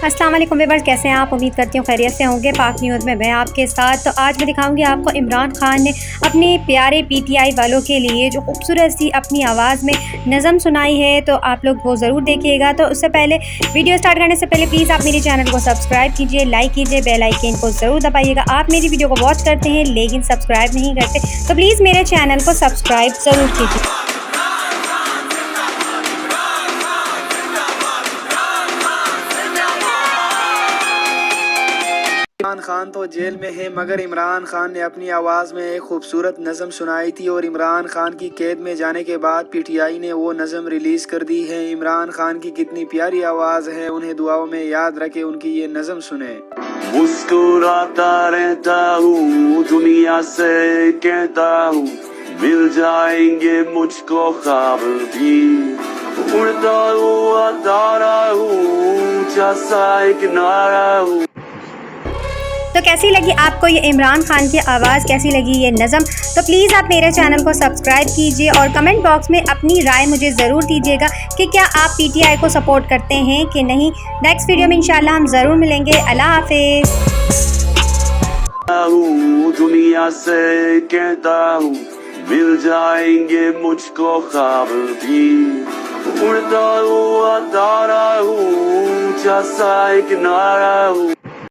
अस्सलाम वालेकुम व्यूअर्स, कैसे हैं आप? उम्मीद करती हूँ खैरियत से होंगे। पाक न्यूज़ में मैं आपके साथ। तो आज मैं दिखाऊंगी आपको इमरान खान ने अपने प्यारे पीटीआई वालों के लिए जो खूबसूरत सी अपनी आवाज़ में नज़म सुनाई है, तो आप लोग वो ज़रूर देखिएगा। तो उससे पहले वीडियो स्टार्ट करने से पहले प्लीज़ आप मेरे चैनल को सब्सक्राइब कीजिए, लाइक कीजिए, बेल आइकन को ज़रूर दबाइएगा। आप मेरी वीडियो को वॉच करते हैं लेकिन सब्सक्राइब नहीं करते, तो प्लीज़ मेरे चैनल को सब्सक्राइब ज़रूर कीजिए। इमरान खान तो जेल में है, मगर इमरान खान ने अपनी आवाज़ में एक खूबसूरत नज़म सुनाई थी और इमरान खान की कैद में जाने के बाद पीटीआई ने वो नज़म रिलीज़ कर दी है। इमरान खान की कितनी प्यारी आवाज़ है, उन्हें दुआओं में याद रखे, उनकी ये नज़म सुने। मुस्कुराता रहता हूँ, दुनिया से कहता हूँ, मिल जाएंगे मुझको ख्वाब भी। उड़ता हुआ तारा हूँ, जैसा एक नारा हूँ। तो कैसी लगी आपको ये इमरान खान की आवाज़, कैसी लगी ये नज़म? तो प्लीज़ आप मेरे चैनल को सब्सक्राइब कीजिए और कमेंट बॉक्स में अपनी राय मुझे ज़रूर दीजिएगा कि क्या आप पीटीआई को सपोर्ट करते हैं कि नहीं। नेक्स्ट वीडियो में इंशाल्लाह हम ज़रूर मिलेंगे। अल्लाह हाफिज़। दुनिया से कहता हूँ, मिल जाएंगे मुझको ख्वाब भी। उड़ता हुआ तारा हूँ, जैसा एक नारा हूँ।